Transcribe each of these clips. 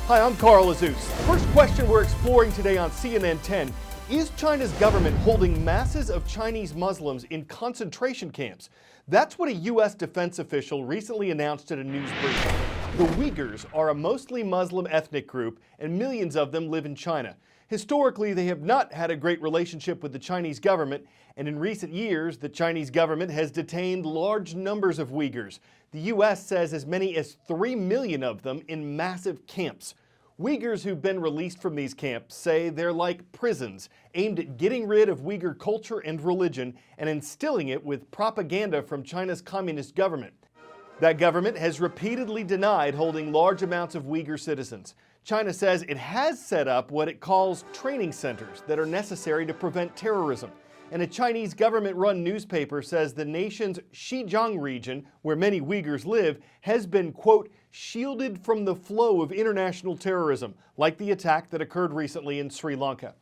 Hi, I'm Carl Azus. The first question we're exploring today on CNN 10 is China's government holding masses of Chinese Muslims in concentration camps? That's what a U.S. defense official recently announced at a news briefing. The Uyghurs are a mostly Muslim ethnic group, and millions of them live in China. Historically, they have not had a great relationship with the Chinese government, and in recent years, the Chinese government has detained large numbers of Uyghurs. The U.S. says as many as 3 million of them in massive camps. Uyghurs who've been released from these camps say they're like prisons, aimed at getting rid of Uyghur culture and religion and instilling it with propaganda from China's communist government. That government has repeatedly denied holding large amounts of Uyghur citizens. China says it has set up what it calls training centers that are necessary to prevent terrorism. And a Chinese government-run newspaper says the nation's Xinjiang region, where many Uyghurs live, has been, quote, shielded from the flow of international terrorism, like the attack that occurred recently in Sri Lanka.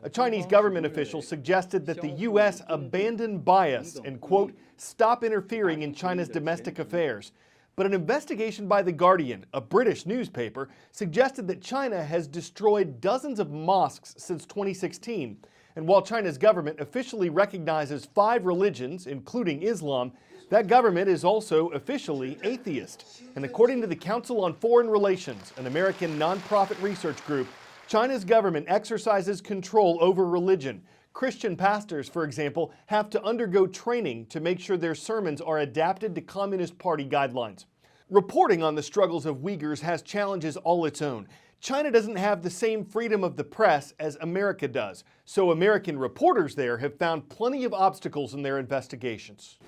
A Chinese government official suggested that the U.S. abandon bias and, quote, stop interfering in China's domestic affairs. But an investigation by The Guardian, a British newspaper, suggested that China has destroyed dozens of mosques since 2016. And while China's government officially recognizes 5 religions, including Islam, that government is also officially atheist. And according to the Council on Foreign Relations, an American nonprofit research group, China's government exercises control over religion. Christian pastors, for example, have to undergo training to make sure their sermons are adapted to Communist Party guidelines. Reporting on the struggles of Uyghurs has challenges all its own. China doesn't have the same freedom of the press as America does, so American reporters there have found plenty of obstacles in their investigations.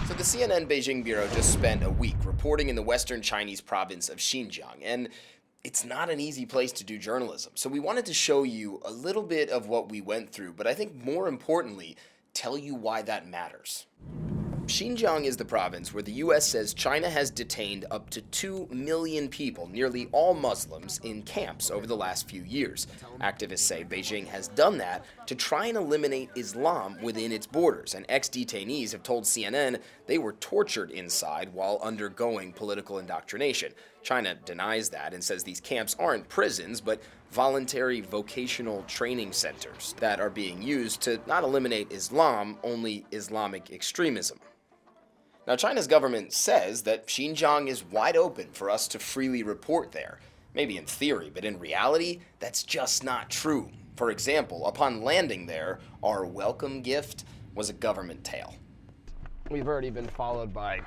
So the CNN Beijing Bureau just spent a week reporting in the western Chinese province of Xinjiang, and it's not an easy place to do journalism. So we wanted to show you a little bit of what we went through, but I think more importantly, tell you why that matters. Xinjiang is the province where the U.S. says China has detained up to 2 million people, nearly all Muslims, in camps over the last few years. Activists say Beijing has done that to try and eliminate Islam within its borders, and ex-detainees have told CNN they were tortured inside while undergoing political indoctrination. China denies that and says these camps aren't prisons, but voluntary vocational training centers that are being used to not eliminate Islam, only Islamic extremism. Now, China's government says that Xinjiang is wide open for us to freely report there. Maybe in theory, but in reality, that's just not true. For example, upon landing there, our welcome gift was a government tail. We've already been followed by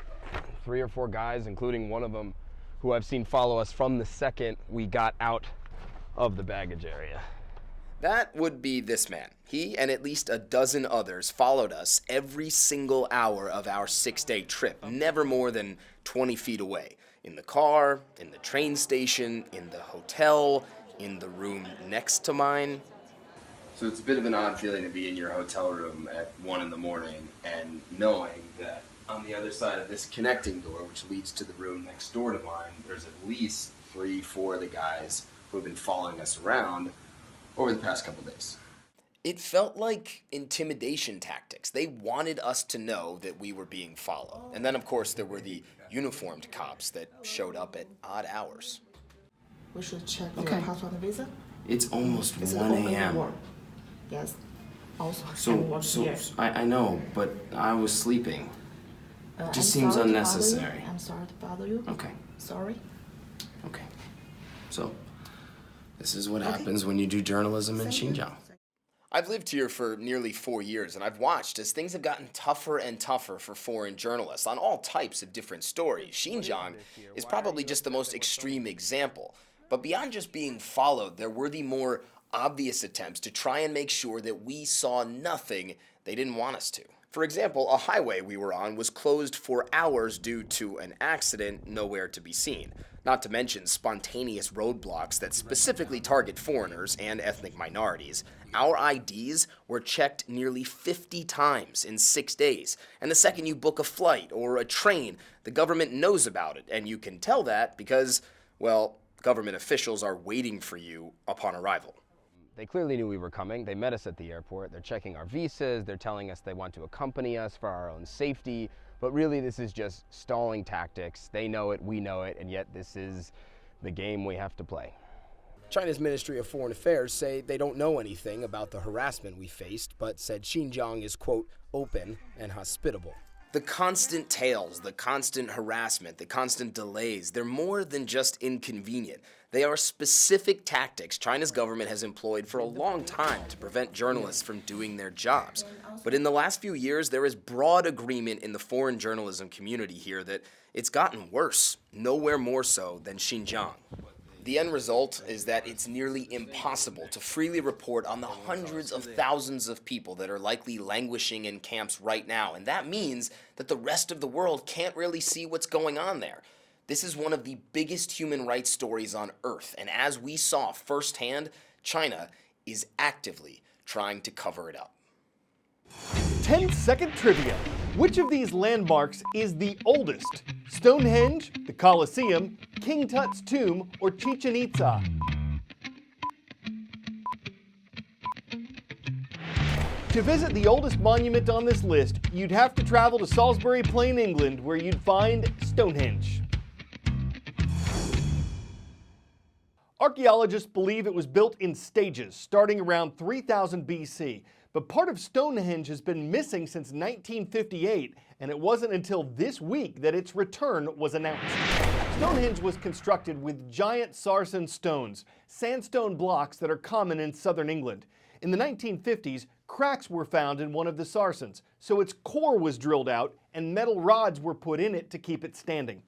3 or 4 guys, including one of them who I've seen follow us from the second we got out of the baggage area. That would be this man. He and at least a dozen others followed us every single hour of our 6-day trip, never more than 20 feet away. In the car, in the train station, in the hotel, in the room next to mine. So it's a bit of an odd feeling to be in your hotel room at 1 in the morning and knowing that on the other side of this connecting door, which leads to the room next door to mine, there's at least 3, 4 of the guys who have been following us around over the past couple days. It felt like intimidation tactics. They wanted us to know that we were being followed. And then, of course, there were the uniformed cops that showed up at odd hours. We should check your passport and visa. It's almost 1 a.m. Yes. Also, I know, but I was sleeping. It just seems unnecessary. I'm sorry to bother you. Okay. Sorry. Okay. So, this is what happens when you do journalism in Xinjiang. I've lived here for nearly 4 years, and I've watched as things have gotten tougher and tougher for foreign journalists on all types of different stories. Xinjiang is probably just the most extreme example. But beyond just being followed, there were the more obvious attempts to try and make sure that we saw nothing they didn't want us to. For example, a highway we were on was closed for hours due to an accident nowhere to be seen. Not to mention spontaneous roadblocks that specifically target foreigners and ethnic minorities. Our IDs were checked nearly 50 times in 6 days. And the second you book a flight or a train, the government knows about it. And you can tell that because, well, government officials are waiting for you upon arrival. They clearly knew we were coming. They met us at the airport. They're checking our visas. They're telling us they want to accompany us for our own safety. But really, this is just stalling tactics. They know it, we know it, and yet this is the game we have to play. China's Ministry of Foreign Affairs say they don't know anything about the harassment we faced, but said Xinjiang is, quote, open and hospitable. The constant tales, the constant harassment, the constant delays, they're more than just inconvenient. They are specific tactics China's government has employed for a long time to prevent journalists from doing their jobs. But in the last few years, there is broad agreement in the foreign journalism community here that it's gotten worse, nowhere more so than Xinjiang. The end result is that it's nearly impossible to freely report on the hundreds of thousands of people that are likely languishing in camps right now, and that means that the rest of the world can't really see what's going on there. This is one of the biggest human rights stories on Earth, and as we saw firsthand, China is actively trying to cover it up. 10-second trivia. Which of these landmarks is the oldest? Stonehenge, the Colosseum, King Tut's tomb, or Chichen Itza? To visit the oldest monument on this list, you'd have to travel to Salisbury Plain, England, where you'd find Stonehenge. Archaeologists believe it was built in stages, starting around 3000 BC. But part of Stonehenge has been missing since 1958, and it wasn't until this week that its return was announced. Stonehenge was constructed with giant sarsen stones, sandstone blocks that are common in southern England. In the 1950s, cracks were found in one of the sarsens, so its core was drilled out and metal rods were put in it to keep it standing.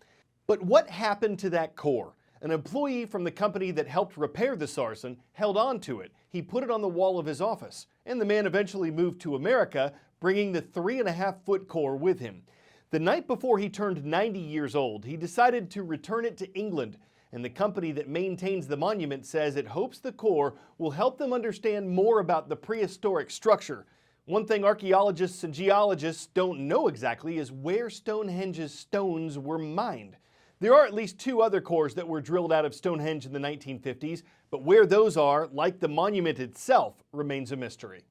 But what happened to that core? An employee from the company that helped repair the sarsen held on to it. He put it on the wall of his office, and the man eventually moved to America, bringing the 3.5-foot core with him. The night before he turned 90 years old, he decided to return it to England, and the company that maintains the monument says it hopes the core will help them understand more about the prehistoric structure. One thing archaeologists and geologists don't know exactly is where Stonehenge's stones were mined. There are at least 2 other cores that were drilled out of Stonehenge in the 1950s, but where those are, like the monument itself, remains a mystery.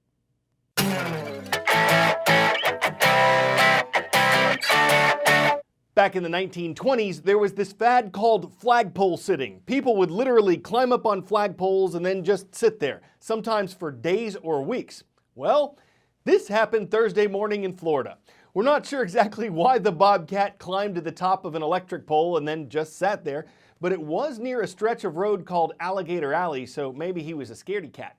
Back in the 1920s, there was this fad called flagpole-sitting. People would literally climb up on flagpoles and then just sit there, sometimes for days or weeks. Well, this happened Thursday morning in Florida. We're not sure exactly why the Bobcat climbed to the top of an electric pole and then just sat there, but it was near a stretch of road called Alligator Alley, so maybe he was a scaredy cat.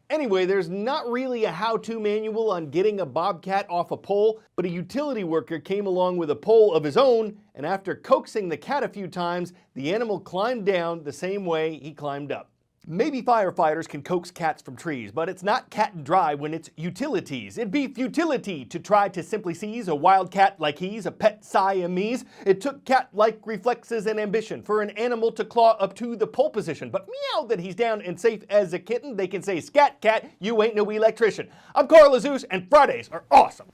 Anyway, there's not really a how-to manual on getting a bobcat off a pole, but a utility worker came along with a pole of his own, and after coaxing the cat a few times, the animal climbed down the same way he climbed up. Maybe firefighters can coax cats from trees, but it's not cat and dry when it's utilities. It'd be futility to try to simply seize a wild cat like he's a pet Siamese. It took cat-like reflexes and ambition for an animal to claw up to the pole position. But meow that he's down and safe as a kitten, they can say, "Scat cat, you ain't no electrician." I'm Carl Azus, and Fridays are awesome.